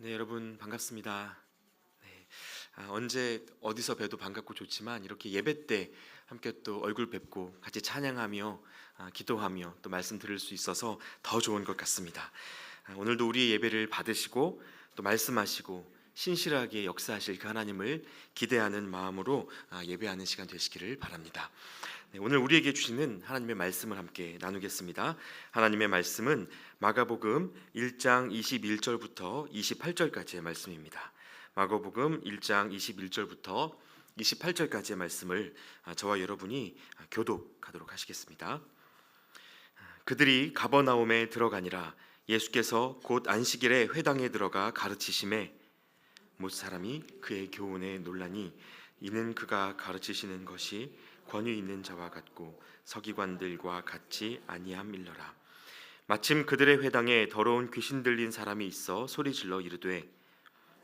네, 여러분 반갑습니다. 네, 언제 어디서 뵈도 반갑고 좋지만 이렇게 예배 때 함께 또 얼굴 뵙고 같이 찬양하며 기도하며 또 말씀 들을 수 있어서 더 좋은 것 같습니다. 오늘도 우리의 예배를 받으시고 또 말씀하시고 신실하게 역사하실 그 하나님을 기대하는 마음으로 예배하는 시간 되시기를 바랍니다. 네, 오늘 우리에게 주시는 하나님의 말씀을 함께 나누겠습니다. 하나님의 말씀은 마가복음 1장 21절부터 28절까지의 말씀입니다. 마가복음 1장 21절부터 28절까지의 말씀을 저와 여러분이 교독하도록 하시겠습니다. 그들이 가버나움에 들어가니라. 예수께서 곧 안식일에 회당에 들어가 가르치심에 못 사람이 그의 교훈에 놀라니 이는 그가 가르치시는 것이 권위 있는 자와 같고 서기관들과 같지 아니함일러라. 마침 그들의 회당에 더러운 귀신 들린 사람이 있어 소리질러 이르되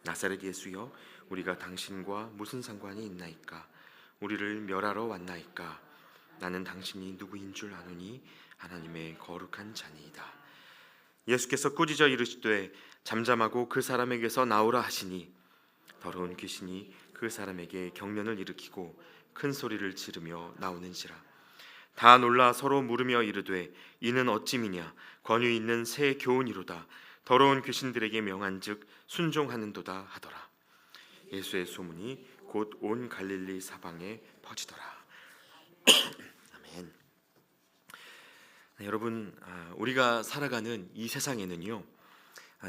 나사렛 예수여 우리가 당신과 무슨 상관이 있나이까? 우리를 멸하러 왔나이까? 나는 당신이 누구인 줄 아노니 하나님의 거룩한 자니이다. 예수께서 꾸짖어 이르시되 잠잠하고 그 사람에게서 나오라 하시니 더러운 귀신이 그 사람에게 경련을 일으키고 큰 소리를 지르며 나오는지라. 다 놀라 서로 물으며 이르되 이는 어찌미냐? 권위 있는 새 교훈이로다. 더러운 귀신들에게 명한즉 순종하는도다 하더라. 예수의 소문이 곧 온 갈릴리 사방에 퍼지더라. 아멘. 네, 여러분, 우리가 살아가는 이 세상에는요,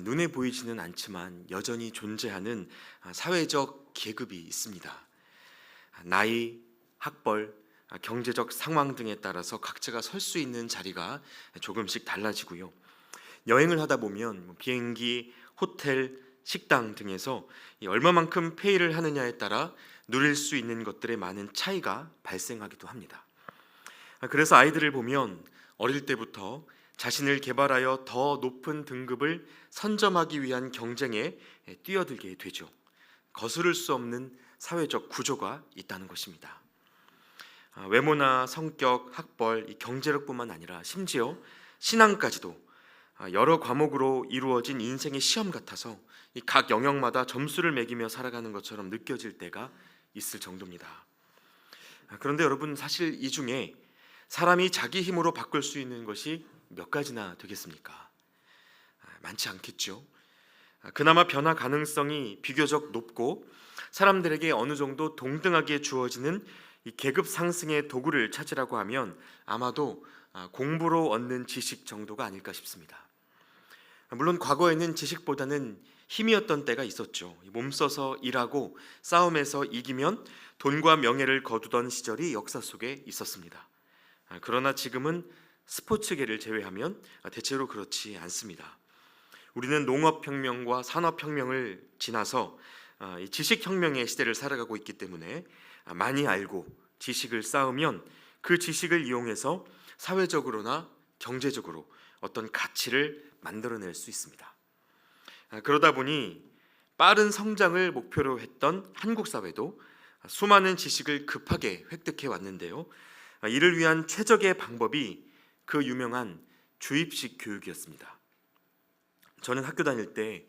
눈에 보이지는 않지만 여전히 존재하는 사회적 계급이 있습니다. 나이, 학벌, 경제적 상황 등에 따라서 각자가 설 수 있는 자리가 조금씩 달라지고요. 여행을 하다 보면 비행기, 호텔, 식당 등에서 얼마만큼 페이를 하느냐에 따라 누릴 수 있는 것들의 많은 차이가 발생하기도 합니다. 그래서 아이들을 보면 어릴 때부터 자신을 개발하여 더 높은 등급을 선점하기 위한 경쟁에 뛰어들게 되죠. 거스를 수 없는 사회적 구조가 있다는 것입니다. 외모나 성격, 학벌, 경제력뿐만 아니라 심지어 신앙까지도 여러 과목으로 이루어진 인생의 시험 같아서 각 영역마다 점수를 매기며 살아가는 것처럼 느껴질 때가 있을 정도입니다. 그런데 여러분, 사실 이 중에 사람이 자기 힘으로 바꿀 수 있는 것이 몇 가지나 되겠습니까? 많지 않겠죠. 그나마 변화 가능성이 비교적 높고 사람들에게 어느 정도 동등하게 주어지는 이 계급 상승의 도구를 찾으라고 하면 아마도 공부로 얻는 지식 정도가 아닐까 싶습니다. 물론 과거에는 지식보다는 힘이었던 때가 있었죠. 몸써서 일하고 싸움에서 이기면 돈과 명예를 거두던 시절이 역사 속에 있었습니다. 그러나 지금은 스포츠계를 제외하면 대체로 그렇지 않습니다. 우리는 농업혁명과 산업혁명을 지나서 지식혁명의 시대를 살아가고 있기 때문에 많이 알고 지식을 쌓으면 그 지식을 이용해서 사회적으로나 경제적으로 어떤 가치를 만들어낼 수 있습니다. 그러다 보니 빠른 성장을 목표로 했던 한국 사회도 수많은 지식을 급하게 획득해 왔는데요. 이를 위한 최적의 방법이 그 유명한 주입식 교육이었습니다. 저는 학교 다닐 때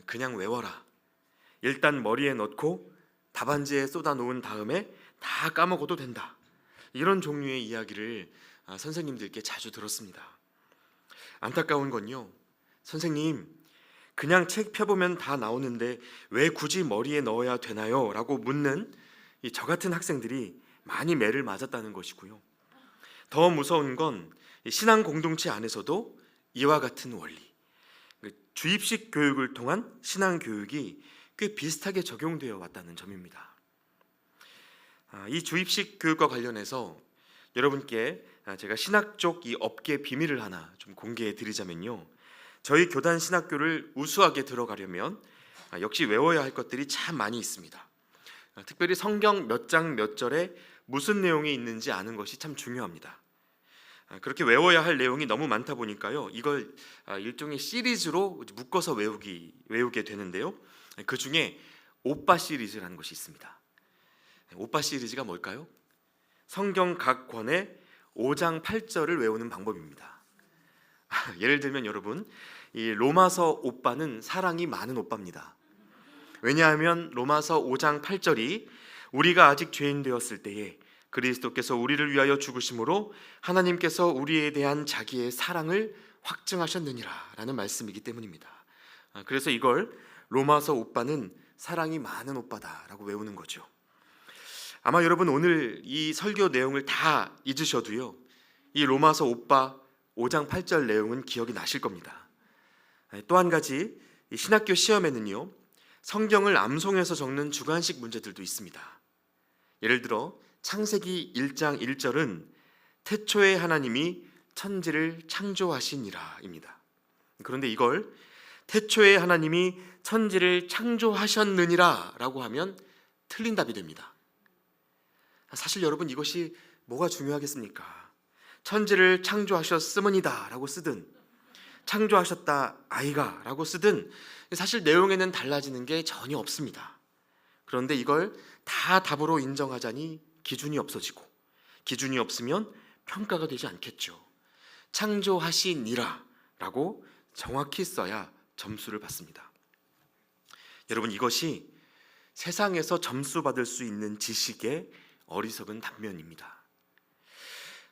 그냥 외워라, 일단 머리에 넣고 답안지에 쏟아놓은 다음에 다 까먹어도 된다, 이런 종류의 이야기를 선생님들께 자주 들었습니다. 안타까운 건요, 선생님 그냥 책 펴보면 다 나오는데 왜 굳이 머리에 넣어야 되나요? 라고 묻는 저 같은 학생들이 많이 매를 맞았다는 것이고요. 더 무서운 건 신앙 공동체 안에서도 이와 같은 원리, 주입식 교육을 통한 신앙 교육이 꽤 비슷하게 적용되어 왔다는 점입니다. 이 주입식 교육과 관련해서 여러분께 제가 신학 쪽 이 업계 비밀을 하나 좀 공개해 드리자면요, 저희 교단 신학교를 우수하게 들어가려면 역시 외워야 할 것들이 참 많이 있습니다. 특별히 성경 몇 장 몇 절에 무슨 내용이 있는지 아는 것이 참 중요합니다. 그렇게 외워야 할 내용이 너무 많다 보니까요, 이걸 일종의 시리즈로 묶어서 외우게 되는데요. 그 중에 오빠 시리즈라는 것이 있습니다. 오빠 시리즈가 뭘까요? 성경 각 권의 5장 8절을 외우는 방법입니다. 예를 들면 여러분, 이 로마서 오빠는 사랑이 많은 오빠입니다. 왜냐하면 로마서 5장 8절이 우리가 아직 죄인 되었을 때에 그리스도께서 우리를 위하여 죽으심으로 하나님께서 우리에 대한 자기의 사랑을 확증하셨느니라 라는 말씀이기 때문입니다. 그래서 이걸 로마서 오빠는 사랑이 많은 오빠다라고 외우는 거죠. 아마 여러분 오늘 이 설교 내용을 다 잊으셔도요, 이 로마서 오빠 5장 8절 내용은 기억이 나실 겁니다. 또 한 가지, 이 신학교 시험에는요, 성경을 암송해서 적는 주관식 문제들도 있습니다. 예를 들어 창세기 1장 1절은 태초에 하나님이 천지를 창조하시니라입니다. 그런데 이걸 태초에 하나님이 천지를 창조하셨느니라 라고 하면 틀린 답이 됩니다. 사실 여러분, 이것이 뭐가 중요하겠습니까? 천지를 창조하셨으므니다 라고 쓰든 창조하셨다 아이가 라고 쓰든 사실 내용에는 달라지는 게 전혀 없습니다. 그런데 이걸 다 답으로 인정하자니 기준이 없어지고, 기준이 없으면 평가가 되지 않겠죠. 창조하시니라 라고 정확히 써야 점수를 받습니다. 여러분, 이것이 세상에서 점수 받을 수 있는 지식의 어리석은 단면입니다.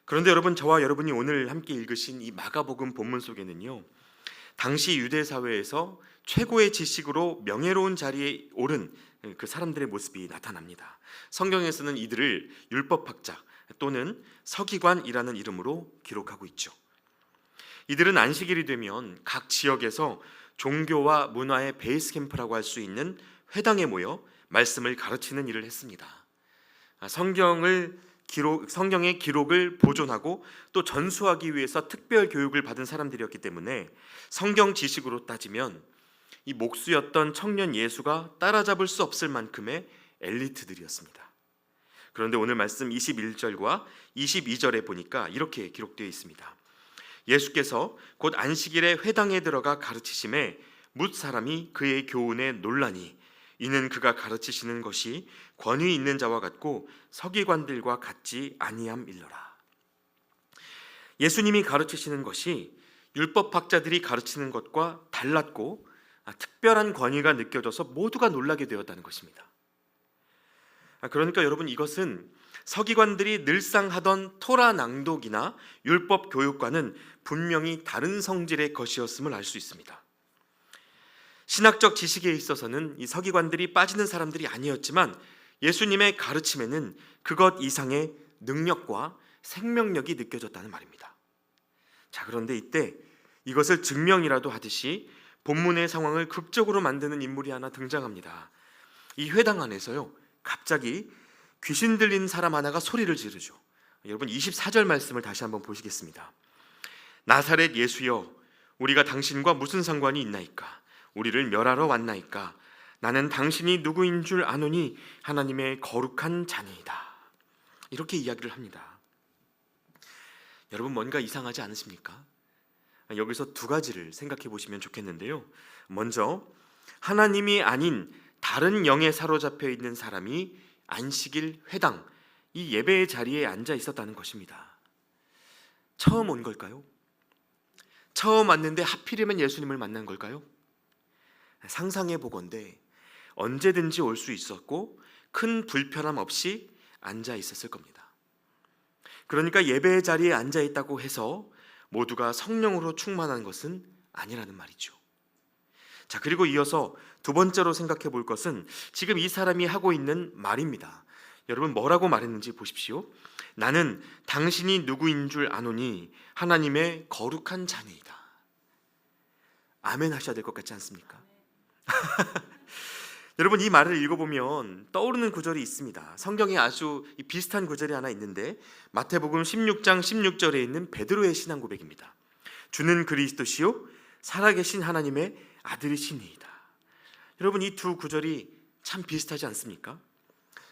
그런데 여러분, 저와 여러분이 오늘 함께 읽으신 이 마가복음 본문 속에는요, 당시 유대 사회에서 최고의 지식으로 명예로운 자리에 오른 그 사람들의 모습이 나타납니다. 성경에서는 이들을 율법학자 또는 서기관이라는 이름으로 기록하고 있죠. 이들은 안식일이 되면 각 지역에서 종교와 문화의 베이스 캠프라고 할 수 있는 회당에 모여 말씀을 가르치는 일을 했습니다. 성경의 기록을 보존하고 또 전수하기 위해서 특별 교육을 받은 사람들이었기 때문에 성경 지식으로 따지면 이 목수였던 청년 예수가 따라잡을 수 없을 만큼의 엘리트들이었습니다. 그런데 오늘 말씀 21절과 22절에 보니까 이렇게 기록되어 있습니다. 예수께서 곧 안식일에 회당에 들어가 가르치심에 뭇 사람이 그의 교훈에 놀라니 이는 그가 가르치시는 것이 권위 있는 자와 같고 서기관들과 같지 아니함일러라. 예수님이 가르치시는 것이 율법학자들이 가르치는 것과 달랐고 특별한 권위가 느껴져서 모두가 놀라게 되었다는 것입니다. 그러니까 여러분, 이것은 서기관들이 늘상 하던 토라 낭독이나 율법 교육과는 분명히 다른 성질의 것이었음을 알 수 있습니다. 신학적 지식에 있어서는 이 서기관들이 빠지는 사람들이 아니었지만 예수님의 가르침에는 그것 이상의 능력과 생명력이 느껴졌다는 말입니다. 자, 그런데 이때 이것을 증명이라도 하듯이 본문의 상황을 극적으로 만드는 인물이 하나 등장합니다. 이 회당 안에서요, 갑자기 귀신 들린 사람 하나가 소리를 지르죠. 여러분, 24절 말씀을 다시 한번 보시겠습니다. 나사렛 예수여, 우리가 당신과 무슨 상관이 있나이까? 우리를 멸하러 왔나이까? 나는 당신이 누구인 줄 아노니 하나님의 거룩한 자니이다. 이렇게 이야기를 합니다. 여러분, 뭔가 이상하지 않으십니까? 여기서 두 가지를 생각해 보시면 좋겠는데요. 먼저, 하나님이 아닌 다른 영에 사로잡혀 있는 사람이 안식일 회당, 이 예배의 자리에 앉아 있었다는 것입니다. 처음 온 걸까요? 처음 왔는데 하필이면 예수님을 만난 걸까요? 상상해 보건대 언제든지 올 수 있었고 큰 불편함 없이 앉아 있었을 겁니다. 그러니까 예배의 자리에 앉아 있다고 해서 모두가 성령으로 충만한 것은 아니라는 말이죠. 자, 그리고 이어서 두 번째로 생각해 볼 것은 지금 이 사람이 하고 있는 말입니다. 여러분, 뭐라고 말했는지 보십시오. 나는 당신이 누구인 줄 아노니 하나님의 거룩한 자니이다. 아멘 하셔야 될 것 같지 않습니까? 여러분, 이 말을 읽어보면 떠오르는 구절이 있습니다. 성경에 아주 비슷한 구절이 하나 있는데 마태복음 16장 16절에 있는 베드로의 신앙 고백입니다. 주는 그리스도시요 살아계신 하나님의 아들이시니이다. 여러분, 이 두 구절이 참 비슷하지 않습니까?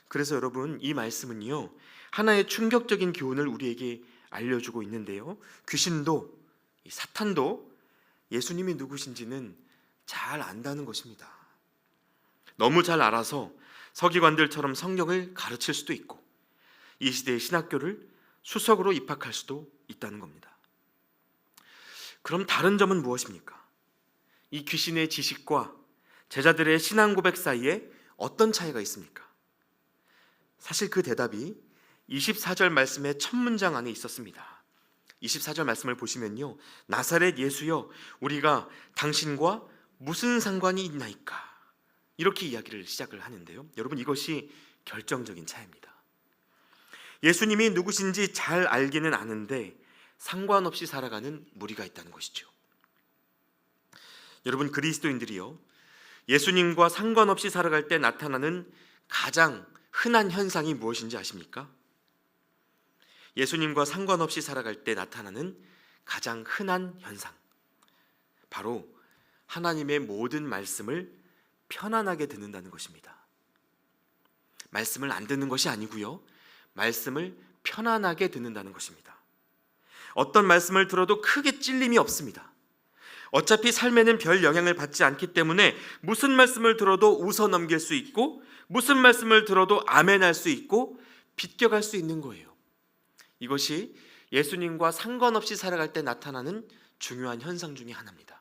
그래서 여러분, 이 말씀은요, 하나의 충격적인 교훈을 우리에게 알려주고 있는데요, 귀신도 사탄도 예수님이 누구신지는 잘 안다는 것입니다. 너무 잘 알아서 서기관들처럼 성경을 가르칠 수도 있고 이 시대의 신학교를 수석으로 입학할 수도 있다는 겁니다. 그럼 다른 점은 무엇입니까? 이 귀신의 지식과 제자들의 신앙 고백 사이에 어떤 차이가 있습니까? 사실 그 대답이 24절 말씀의 첫 문장 안에 있었습니다. 24절 말씀을 보시면요, 나사렛 예수여, 우리가 당신과 무슨 상관이 있나이까, 이렇게 이야기를 시작을 하는데요, 여러분, 이것이 결정적인 차이입니다. 예수님이 누구신지 잘 알기는 아는데 상관없이 살아가는 무리가 있다는 것이죠. 여러분, 그리스도인들이요, 예수님과 상관없이 살아갈 때 나타나는 가장 흔한 현상이 무엇인지 아십니까? 예수님과 상관없이 살아갈 때 나타나는 가장 흔한 현상, 바로 하나님의 모든 말씀을 편안하게 듣는다는 것입니다. 말씀을 안 듣는 것이 아니고요, 말씀을 편안하게 듣는다는 것입니다. 어떤 말씀을 들어도 크게 찔림이 없습니다. 어차피 삶에는 별 영향을 받지 않기 때문에 무슨 말씀을 들어도 웃어 넘길 수 있고, 무슨 말씀을 들어도 아멘할 수 있고 비껴갈 수 있는 거예요. 이것이 예수님과 상관없이 살아갈 때 나타나는 중요한 현상 중에 하나입니다.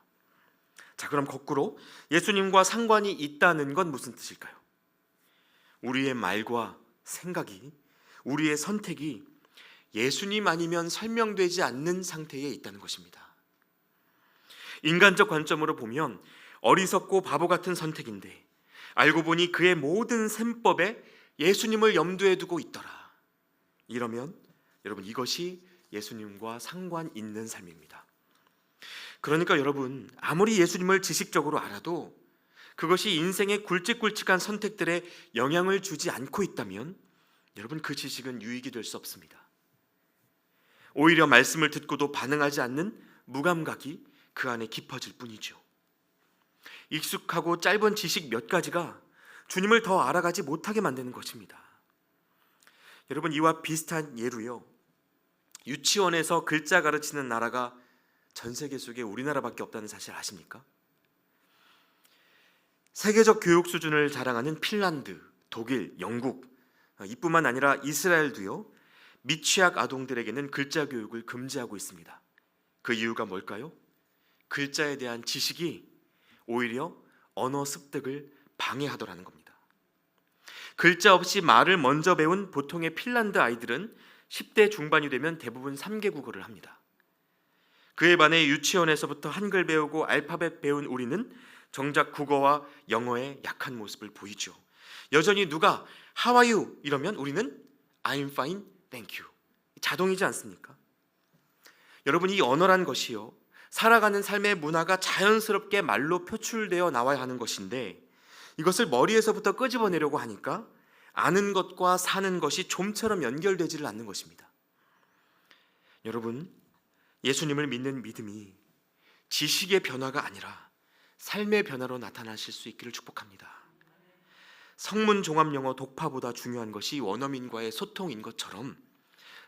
자, 그럼 거꾸로 예수님과 상관이 있다는 건 무슨 뜻일까요? 우리의 말과 생각이, 우리의 선택이 예수님 아니면 설명되지 않는 상태에 있다는 것입니다. 인간적 관점으로 보면 어리석고 바보 같은 선택인데, 알고 보니 그의 모든 셈법에 예수님을 염두에 두고 있더라. 이러면 여러분, 이것이 예수님과 상관 있는 삶입니다. 그러니까 여러분, 아무리 예수님을 지식적으로 알아도 그것이 인생의 굵직굵직한 선택들에 영향을 주지 않고 있다면 여러분, 그 지식은 유익이 될 수 없습니다. 오히려 말씀을 듣고도 반응하지 않는 무감각이 그 안에 깊어질 뿐이죠. 익숙하고 짧은 지식 몇 가지가 주님을 더 알아가지 못하게 만드는 것입니다. 여러분, 이와 비슷한 예로요, 유치원에서 글자 가르치는 나라가 전 세계 속에 우리나라밖에 없다는 사실 아십니까? 세계적 교육 수준을 자랑하는 핀란드, 독일, 영국, 이뿐만 아니라 이스라엘도요, 미취학 아동들에게는 글자 교육을 금지하고 있습니다. 그 이유가 뭘까요? 글자에 대한 지식이 오히려 언어 습득을 방해하더라는 겁니다. 글자 없이 말을 먼저 배운 보통의 핀란드 아이들은 10대 중반이 되면 대부분 3개 국어를 합니다. 그에 반해 유치원에서부터 한글 배우고 알파벳 배운 우리는 정작 국어와 영어에 약한 모습을 보이죠. 여전히 누가 How are you? 이러면 우리는 I'm fine, thank you. 자동이지 않습니까? 여러분, 이 언어란 것이요, 살아가는 삶의 문화가 자연스럽게 말로 표출되어 나와야 하는 것인데, 이것을 머리에서부터 끄집어내려고 하니까 아는 것과 사는 것이 좀처럼 연결되지를 않는 것입니다. 여러분, 예수님을 믿는 믿음이 지식의 변화가 아니라 삶의 변화로 나타나실 수 있기를 축복합니다. 성문 종합영어 독파보다 중요한 것이 원어민과의 소통인 것처럼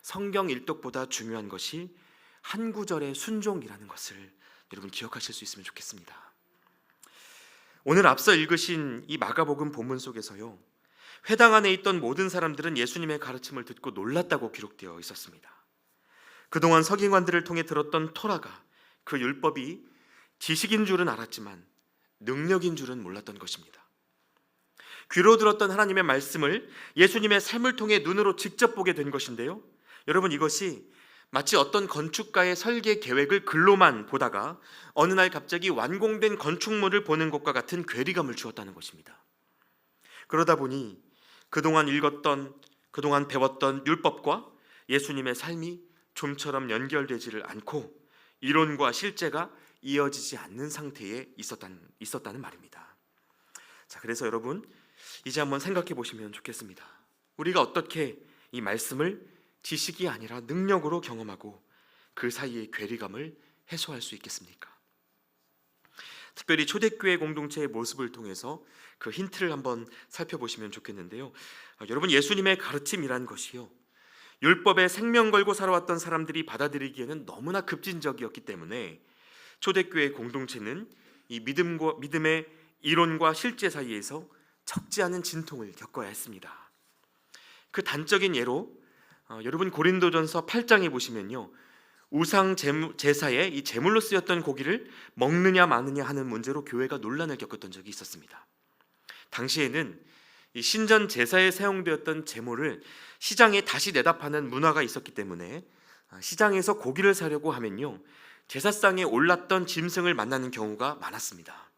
성경 일독보다 중요한 것이 한 구절의 순종이라는 것을 여러분 기억하실 수 있으면 좋겠습니다. 오늘 앞서 읽으신 이 마가복음 본문 속에서요, 회당 안에 있던 모든 사람들은 예수님의 가르침을 듣고 놀랐다고 기록되어 있었습니다. 그동안 서기관들을 통해 들었던 토라가, 그 율법이 지식인 줄은 알았지만 능력인 줄은 몰랐던 것입니다. 귀로 들었던 하나님의 말씀을 예수님의 삶을 통해 눈으로 직접 보게 된 것인데요, 여러분, 이것이 마치 어떤 건축가의 설계 계획을 글로만 보다가 어느 날 갑자기 완공된 건축물을 보는 것과 같은 괴리감을 주었다는 것입니다. 그러다 보니 그동안 읽었던, 그동안 배웠던 율법과 예수님의 삶이 좀처럼 연결되지를 않고 이론과 실제가 이어지지 않는 상태에 있었다는 말입니다. 자, 그래서 여러분, 이제 한번 생각해 보시면 좋겠습니다. 우리가 어떻게 이 말씀을 지식이 아니라 능력으로 경험하고 그 사이의 괴리감을 해소할 수 있겠습니까? 특별히 초대교회 공동체의 모습을 통해서 그 힌트를 한번 살펴보시면 좋겠는데요, 여러분, 예수님의 가르침이란 것이요, 율법에 생명 걸고 살아왔던 사람들이 받아들이기에는 너무나 급진적이었기 때문에 초대교회 공동체는 이 믿음의 이론과 실제 사이에서 적지 않은 진통을 겪어야 했습니다. 그 단적인 예로 여러분, 고린도전서 8장에 보시면요, 우상 제사에 이 제물로 쓰였던 고기를 먹느냐 마느냐 하는 문제로 교회가 논란을 겪었던 적이 있었습니다. 당시에는 이 신전 제사에 사용되었던 제물을 시장에 다시 내다 파는 문화가 있었기 때문에 시장에서 고기를 사려고 하면요, 제사상에 올랐던 짐승을 만나는 경우가 많았습니다.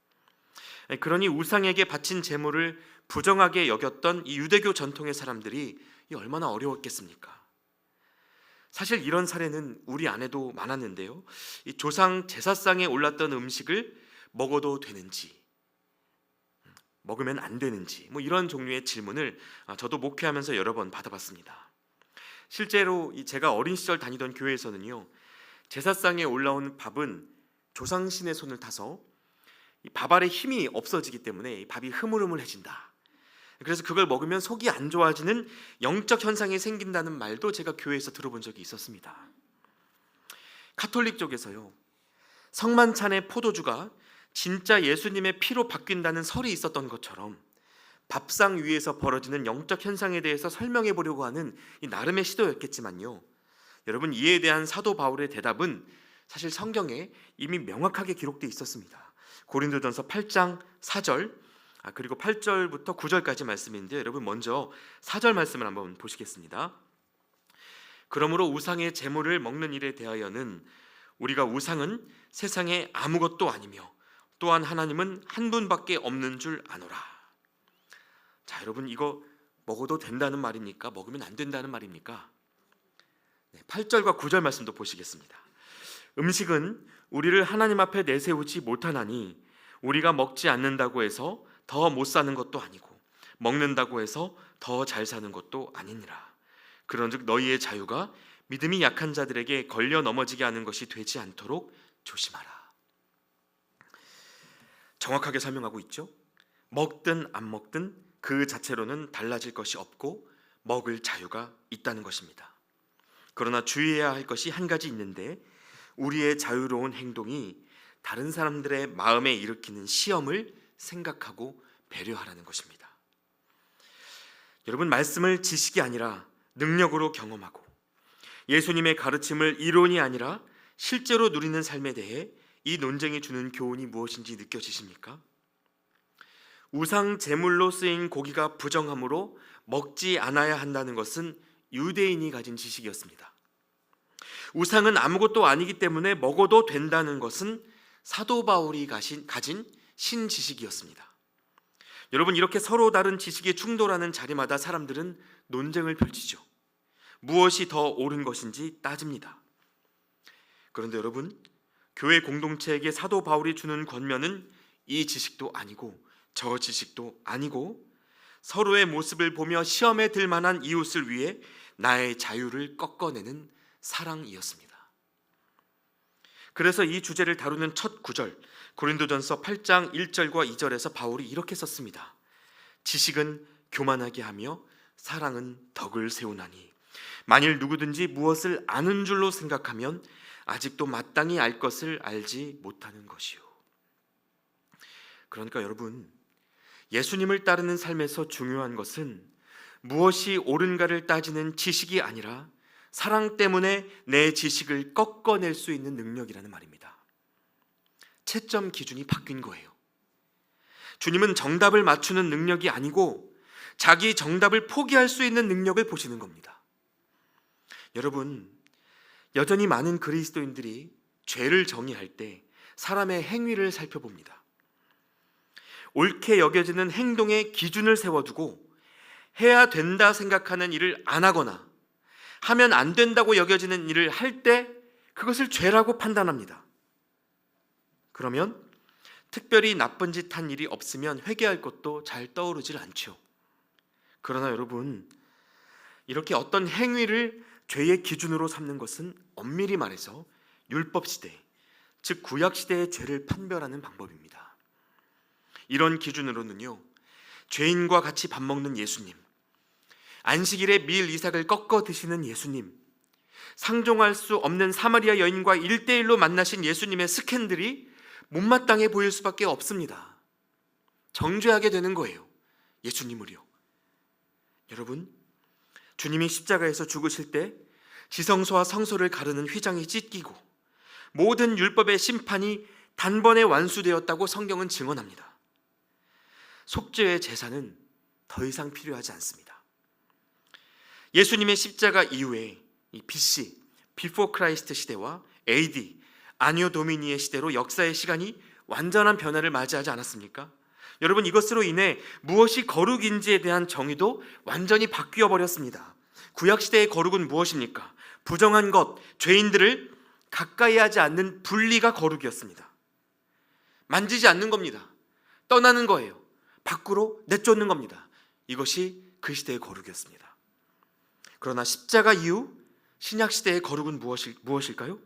그러니 우상에게 바친 제물을 부정하게 여겼던 이 유대교 전통의 사람들이 얼마나 어려웠겠습니까? 사실 이런 사례는 우리 안에도 많았는데요, 이 조상 제사상에 올랐던 음식을 먹어도 되는지, 먹으면 안 되는지, 이런 종류의 질문을 저도 목회하면서 여러 번 받아봤습니다. 실제로 제가 어린 시절 다니던 교회에서는요, 제사상에 올라온 밥은 조상신의 손을 타서 이 밥알에 힘이 없어지기 때문에 이 밥이 흐물흐물해진다, 그래서 그걸 먹으면 속이 안 좋아지는 영적 현상이 생긴다는 말도 제가 교회에서 들어본 적이 있었습니다. 카톨릭 쪽에서요, 성만찬의 포도주가 진짜 예수님의 피로 바뀐다는 설이 있었던 것처럼 밥상 위에서 벌어지는 영적 현상에 대해서 설명해 보려고 하는 이 나름의 시도였겠지만요, 여러분, 이에 대한 사도 바울의 대답은 사실 성경에 이미 명확하게 기록되어 있었습니다. 고린도전서 8장 4절 그리고 8절부터 9절까지 말씀인데, 여러분 먼저 4절 말씀을 한번 보시겠습니다. 그러므로 우상의 제물을 먹는 일에 대하여는 우리가 우상은 세상에 아무것도 아니며 또한 하나님은 한 분밖에 없는 줄 아노라. 자, 여러분, 이거 먹어도 된다는 말입니까? 먹으면 안 된다는 말입니까? 8절과 9절 말씀도 보시겠습니다. 음식은 우리를 하나님 앞에 내세우지 못하나니 우리가 먹지 않는다고 해서 더 못 사는 것도 아니고 먹는다고 해서 더 잘 사는 것도 아니니라. 그런즉 너희의 자유가 믿음이 약한 자들에게 걸려 넘어지게 하는 것이 되지 않도록 조심하라. 정확하게 설명하고 있죠. 먹든 안 먹든 그 자체로는 달라질 것이 없고 먹을 자유가 있다는 것입니다. 그러나 주의해야 할 것이 한 가지 있는데, 우리의 자유로운 행동이 다른 사람들의 마음에 일으키는 시험을 생각하고 배려하라는 것입니다. 여러분, 말씀을 지식이 아니라 능력으로 경험하고 예수님의 가르침을 이론이 아니라 실제로 누리는 삶에 대해 이 논쟁이 주는 교훈이 무엇인지 느껴지십니까? 우상 제물로 쓰인 고기가 부정함으로 먹지 않아야 한다는 것은 유대인이 가진 지식이었습니다. 우상은 아무것도 아니기 때문에 먹어도 된다는 것은 사도 바울이 가진 신지식이었습니다. 여러분, 이렇게 서로 다른 지식이 충돌하는 자리마다 사람들은 논쟁을 펼치죠. 무엇이 더 옳은 것인지 따집니다. 그런데 여러분, 교회 공동체에게 사도 바울이 주는 권면은 이 지식도 아니고 저 지식도 아니고 서로의 모습을 보며 시험에 들 만한 이웃을 위해 나의 자유를 꺾어내는 사랑이었습니다. 그래서 이 주제를 다루는 첫 구절, 고린도전서 8장 1절과 2절에서 바울이 이렇게 썼습니다. 지식은 교만하게 하며 사랑은 덕을 세우나니 만일 누구든지 무엇을 아는 줄로 생각하면 아직도 마땅히 알 것을 알지 못하는 것이요. 그러니까 여러분, 예수님을 따르는 삶에서 중요한 것은 무엇이 옳은가를 따지는 지식이 아니라 사랑 때문에 내 지식을 꺾어낼 수 있는 능력이라는 말입니다. 채점 기준이 바뀐 거예요. 주님은 정답을 맞추는 능력이 아니고 자기 정답을 포기할 수 있는 능력을 보시는 겁니다. 여러분, 여전히 많은 그리스도인들이 죄를 정의할 때 사람의 행위를 살펴봅니다. 옳게 여겨지는 행동의 기준을 세워두고 해야 된다 생각하는 일을 안 하거나 하면 안 된다고 여겨지는 일을 할 때 그것을 죄라고 판단합니다. 그러면 특별히 나쁜 짓 한 일이 없으면 회개할 것도 잘 떠오르질 않죠. 그러나 여러분, 이렇게 어떤 행위를 죄의 기준으로 삼는 것은 엄밀히 말해서 율법시대, 즉 구약시대의 죄를 판별하는 방법입니다. 이런 기준으로는요, 죄인과 같이 밥 먹는 예수님, 안식일에 밀 이삭을 꺾어 드시는 예수님, 상종할 수 없는 사마리아 여인과 1대1로 만나신 예수님의 스캔들이 못마땅해 보일 수밖에 없습니다. 정죄하게 되는 거예요, 예수님을요. 여러분, 주님이 십자가에서 죽으실 때 지성소와 성소를 가르는 휘장이 찢기고 모든 율법의 심판이 단번에 완수되었다고 성경은 증언합니다. 속죄의 제사는 더 이상 필요하지 않습니다. 예수님의 십자가 이후에 이 BC, Before Christ 시대와 AD, 아니오 도미니의 시대로 역사의 시간이 완전한 변화를 맞이하지 않았습니까? 여러분, 이것으로 인해 무엇이 거룩인지에 대한 정의도 완전히 바뀌어 버렸습니다. 구약시대의 거룩은 무엇입니까? 부정한 것, 죄인들을 가까이 하지 않는 분리가 거룩이었습니다. 만지지 않는 겁니다. 떠나는 거예요. 밖으로 내쫓는 겁니다. 이것이 그 시대의 거룩이었습니다. 그러나 십자가 이후 신약시대의 거룩은 무엇일까요?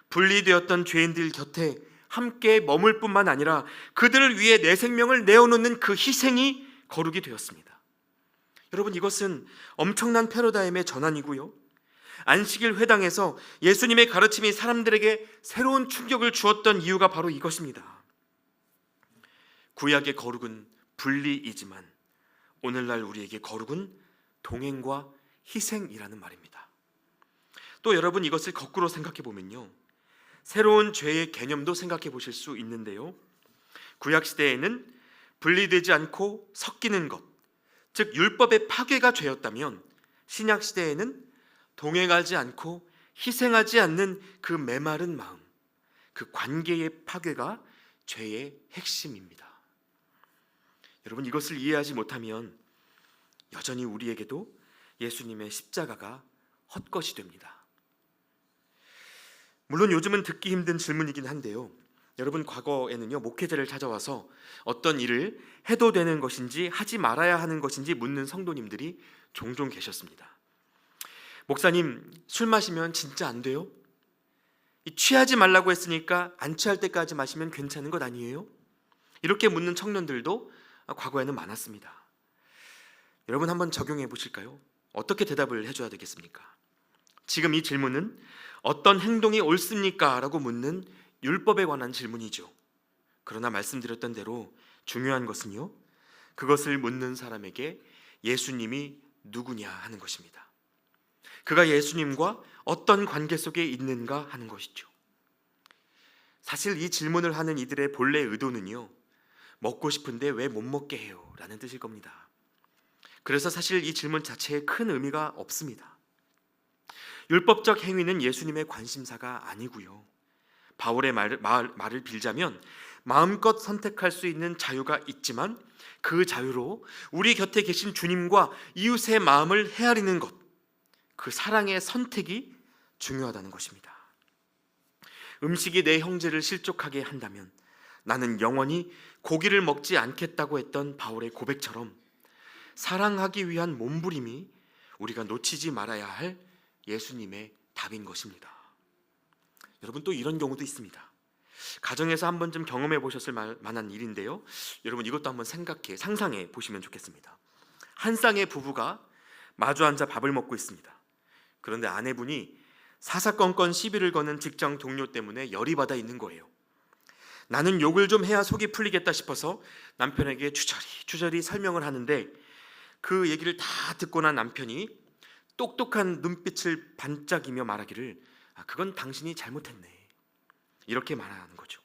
분리되었던 죄인들 곁에 함께 머물 뿐만 아니라 그들을 위해 내 생명을 내어놓는 그 희생이 거룩이 되었습니다. 여러분, 이것은 엄청난 패러다임의 전환이고요, 안식일 회당에서 예수님의 가르침이 사람들에게 새로운 충격을 주었던 이유가 바로 이것입니다. 구약의 거룩은 분리이지만 오늘날 우리에게 거룩은 동행과 희생이라는 말입니다. 또 여러분, 이것을 거꾸로 생각해 보면요, 새로운 죄의 개념도 생각해 보실 수 있는데요, 구약 시대에는 분리되지 않고 섞이는 것, 즉 율법의 파괴가 죄였다면 신약 시대에는 동행하지 않고 희생하지 않는 그 메마른 마음, 그 관계의 파괴가 죄의 핵심입니다. 여러분, 이것을 이해하지 못하면 여전히 우리에게도 예수님의 십자가가 헛것이 됩니다. 물론 요즘은 듣기 힘든 질문이긴 한데요, 여러분, 과거에는요, 목회자를 찾아와서 어떤 일을 해도 되는 것인지 하지 말아야 하는 것인지 묻는 성도님들이 종종 계셨습니다. 목사님, 술 마시면 진짜 안 돼요? 취하지 말라고 했으니까 안 취할 때까지 마시면 괜찮은 것 아니에요? 이렇게 묻는 청년들도 과거에는 많았습니다. 여러분, 한번 적용해 보실까요? 어떻게 대답을 해줘야 되겠습니까? 지금 이 질문은 어떤 행동이 옳습니까? 라고 묻는 율법에 관한 질문이죠. 그러나 말씀드렸던 대로 중요한 것은요, 그것을 묻는 사람에게 예수님이 누구냐 하는 것입니다. 그가 예수님과 어떤 관계 속에 있는가 하는 것이죠. 사실 이 질문을 하는 이들의 본래 의도는요, 먹고 싶은데 왜 못 먹게 해요? 라는 뜻일 겁니다. 그래서 사실 이 질문 자체에 큰 의미가 없습니다. 율법적 행위는 예수님의 관심사가 아니고요, 바울의 말을 빌자면 마음껏 선택할 수 있는 자유가 있지만 그 자유로 우리 곁에 계신 주님과 이웃의 마음을 헤아리는 것, 그 사랑의 선택이 중요하다는 것입니다. 음식이 내 형제를 실족하게 한다면 나는 영원히 고기를 먹지 않겠다고 했던 바울의 고백처럼 사랑하기 위한 몸부림이 우리가 놓치지 말아야 할 예수님의 답인 것입니다. 여러분, 또 이런 경우도 있습니다. 가정에서 한 번쯤 경험해 보셨을 만한 일인데요, 여러분, 이것도 한번 상상해 보시면 좋겠습니다. 한 쌍의 부부가 마주 앉아 밥을 먹고 있습니다. 그런데 아내분이 사사건건 시비를 거는 직장 동료 때문에 열이 받아 있는 거예요. 나는 욕을 좀 해야 속이 풀리겠다 싶어서 남편에게 주저리 설명을 하는데, 그 얘기를 다 듣고 난 남편이 똑똑한 눈빛을 반짝이며 말하기를, 그건 당신이 잘못했네, 이렇게 말하는 거죠.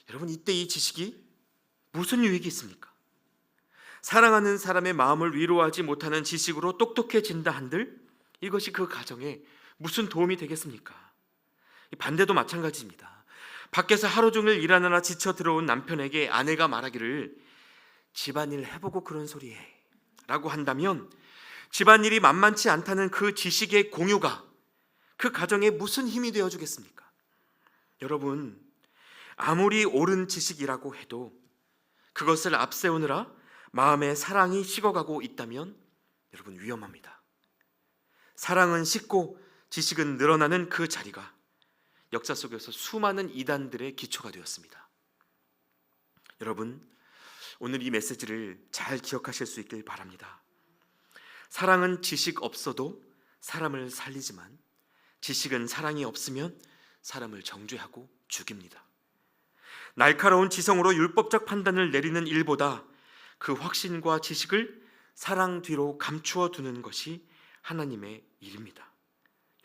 여러분, 이때 이 지식이 무슨 유익이 있습니까? 사랑하는 사람의 마음을 위로하지 못하는 지식으로 똑똑해진다 한들 이것이 그 가정에 무슨 도움이 되겠습니까? 반대도 마찬가지입니다. 밖에서 하루 종일 일하느라 지쳐 들어온 남편에게 아내가 말하기를, 집안일 해보고 그런 소리 해 라고 한다면 집안일이 만만치 않다는 그 지식의 공유가 그 가정에 무슨 힘이 되어주겠습니까? 여러분, 아무리 옳은 지식이라고 해도 그것을 앞세우느라 마음의 사랑이 식어가고 있다면 여러분, 위험합니다. 사랑은 식고 지식은 늘어나는 그 자리가 역사 속에서 수많은 이단들의 기초가 되었습니다. 여러분, 오늘 이 메시지를 잘 기억하실 수 있길 바랍니다. 사랑은 지식 없어도 사람을 살리지만 지식은 사랑이 없으면 사람을 정죄하고 죽입니다. 날카로운 지성으로 율법적 판단을 내리는 일보다 그 확신과 지식을 사랑 뒤로 감추어 두는 것이 하나님의 일입니다.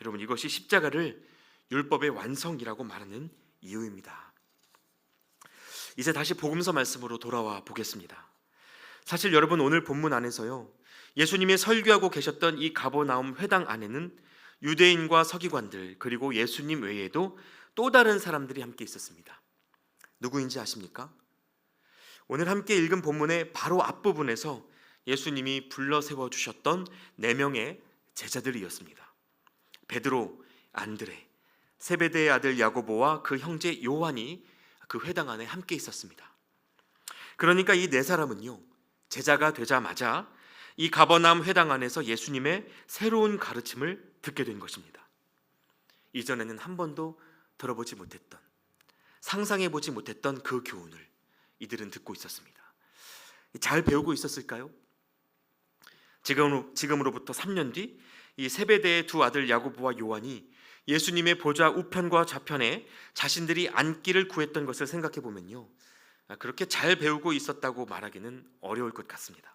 여러분, 이것이 십자가를 율법의 완성이라고 말하는 이유입니다. 이제 다시 복음서 말씀으로 돌아와 보겠습니다. 사실 여러분, 오늘 본문 안에서요, 예수님이 설교하고 계셨던 이 가버나움 회당 안에는 유대인과 서기관들, 그리고 예수님 외에도 또 다른 사람들이 함께 있었습니다. 누구인지 아십니까? 오늘 함께 읽은 본문의 바로 앞부분에서 예수님이 불러 세워주셨던 4명의 제자들이었습니다. 베드로, 안드레, 세베대의 아들 야고보와 그 형제 요한이 그 회당 안에 함께 있었습니다. 그러니까 이 4사람은요, 제자가 되자마자 이 가버나움 회당 안에서 예수님의 새로운 가르침을 듣게 된 것입니다. 이전에는 한 번도 들어보지 못했던, 상상해보지 못했던 그 교훈을 이들은 듣고 있었습니다. 잘 배우고 있었을까요? 지금으로부터 3년 뒤 이 세베대의 2 아들 야고보와 요한이 예수님의 보좌 우편과 좌편에 자신들이 앉기를 구했던 것을 생각해 보면요, 그렇게 잘 배우고 있었다고 말하기는 어려울 것 같습니다.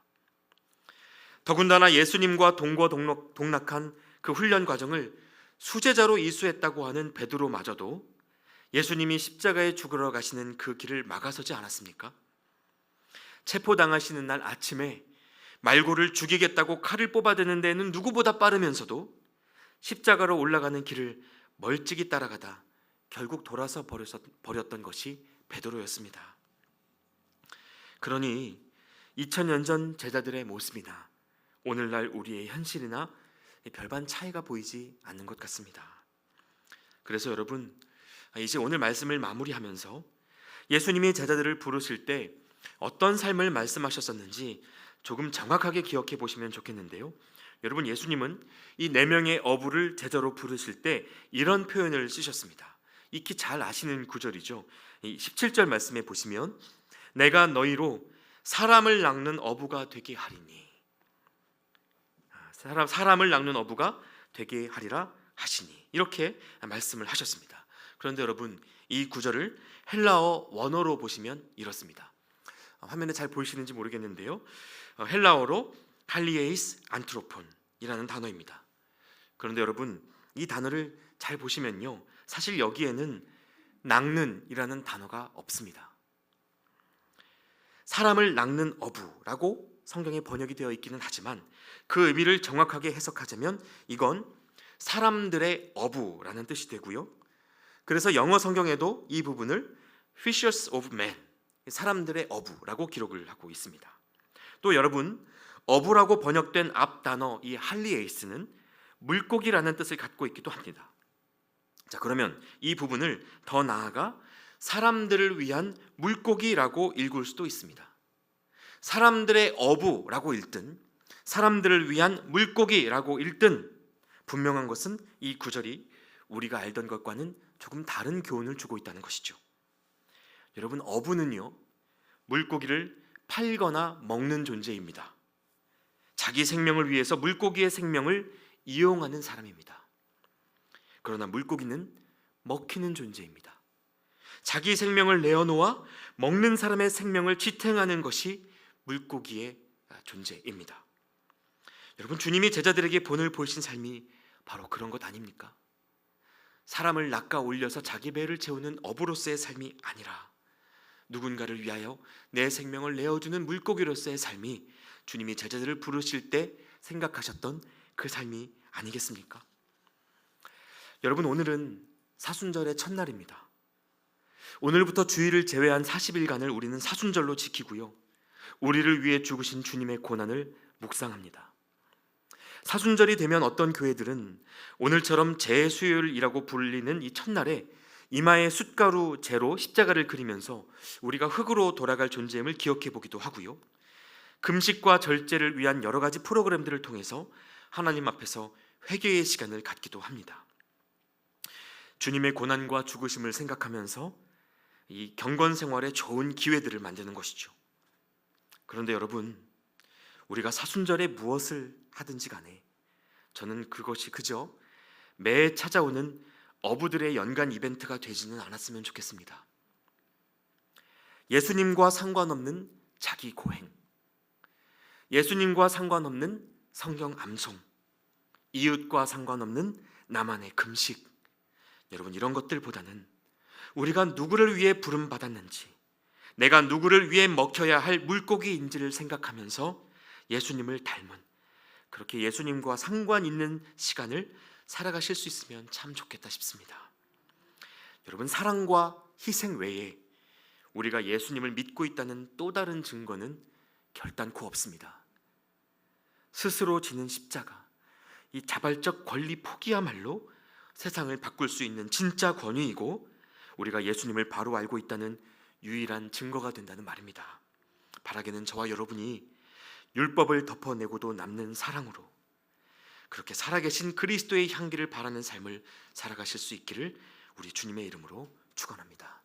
더군다나 예수님과 동거동락한 그 훈련 과정을 수제자로 이수했다고 하는 베드로마저도 예수님이 십자가에 죽으러 가시는 그 길을 막아서지 않았습니까? 체포당하시는 날 아침에 말고를 죽이겠다고 칼을 뽑아대는 데는 누구보다 빠르면서도 십자가로 올라가는 길을 멀찍이 따라가다 결국 돌아서 버렸던 것이 베드로였습니다. 그러니 2000년 전 제자들의 모습이나 오늘날 우리의 현실이나 별반 차이가 보이지 않는 것 같습니다. 그래서 여러분, 이제 오늘 말씀을 마무리하면서 예수님이 제자들을 부르실 때 어떤 삶을 말씀하셨었는지 조금 정확하게 기억해 보시면 좋겠는데요, 여러분, 예수님은 이 4명의 어부를 제자로 부르실 때 이런 표현을 쓰셨습니다. 익히 잘 아시는 구절이죠. 17절 말씀에 보시면 내가 너희로 사람을 낚는 어부가 되게 하리니, 사람을 낚는 어부가 되게 하리라 하시니, 이렇게 말씀을 하셨습니다. 그런데 여러분, 이 구절을 헬라어 원어로 보시면 이렇습니다. 화면에 잘 보이시는지 모르겠는데요, 헬라어로 할리에이스 안트로폰이라는 단어입니다. 그런데 여러분, 이 단어를 잘 보시면요, 사실 여기에는 낚는이라는 단어가 없습니다. 사람을 낚는 어부라고 성경에 번역이 되어 있기는 하지만 그 의미를 정확하게 해석하자면 이건 사람들의 어부라는 뜻이 되고요, 그래서 영어 성경에도 이 부분을 fishers of men, 사람들의 어부라고 기록을 하고 있습니다. 또 여러분, 어부라고 번역된 앞 단어 이 할리에이스는 물고기라는 뜻을 갖고 있기도 합니다. 자, 그러면 이 부분을 더 나아가 사람들을 위한 물고기라고 읽을 수도 있습니다. 사람들의 어부라고 읽든 사람들을 위한 물고기라고 읽든 분명한 것은 이 구절이 우리가 알던 것과는 조금 다른 교훈을 주고 있다는 것이죠. 여러분, 어부는요, 물고기를 팔거나 먹는 존재입니다. 자기 생명을 위해서 물고기의 생명을 이용하는 사람입니다. 그러나 물고기는 먹히는 존재입니다. 자기 생명을 내어놓아 먹는 사람의 생명을 지탱하는 것이 물고기의 존재입니다. 여러분, 주님이 제자들에게 본을 보이신 삶이 바로 그런 것 아닙니까? 사람을 낚아 올려서 자기 배를 채우는 어부로서의 삶이 아니라 누군가를 위하여 내 생명을 내어주는 물고기로서의 삶이 주님이 제자들을 부르실 때 생각하셨던 그 삶이 아니겠습니까? 여러분, 오늘은 사순절의 첫날입니다. 오늘부터 주일을 제외한 40일간을 우리는 사순절로 지키고요, 우리를 위해 죽으신 주님의 고난을 묵상합니다. 사순절이 되면 어떤 교회들은 오늘처럼 재수요일이라고 불리는 이 첫날에 이마에 숫가루 재로 십자가를 그리면서 우리가 흙으로 돌아갈 존재임을 기억해 보기도 하고요, 금식과 절제를 위한 여러 가지 프로그램들을 통해서 하나님 앞에서 회개의 시간을 갖기도 합니다. 주님의 고난과 죽으심을 생각하면서 이 경건 생활에 좋은 기회들을 만드는 것이죠. 그런데 여러분, 우리가 사순절에 무엇을 하든지 간에 저는 그것이 그저 매해 찾아오는 어부들의 연간 이벤트가 되지는 않았으면 좋겠습니다. 예수님과 상관없는 자기 고행, 예수님과 상관없는 성경 암송, 이웃과 상관없는 나만의 금식, 여러분 이런 것들보다는 우리가 누구를 위해 부름 받았는지, 내가 누구를 위해 먹혀야 할 물고기인지를 생각하면서 예수님을 닮은, 그렇게 예수님과 상관 있는 시간을 살아가실 수 있으면 참 좋겠다 싶습니다. 여러분, 사랑과 희생 외에 우리가 예수님을 믿고 있다는 또 다른 증거는 결단코 없습니다. 스스로 지는 십자가, 이 자발적 권리 포기야말로 세상을 바꿀 수 있는 진짜 권위이고, 우리가 예수님을 바로 알고 있다는 유일한 증거가 된다는 말입니다. 바라기는 저와 여러분이 율법을 덮어내고도 남는 사랑으로 그렇게 살아계신 그리스도의 향기를 바라는 삶을 살아가실 수 있기를 우리 주님의 이름으로 축원합니다.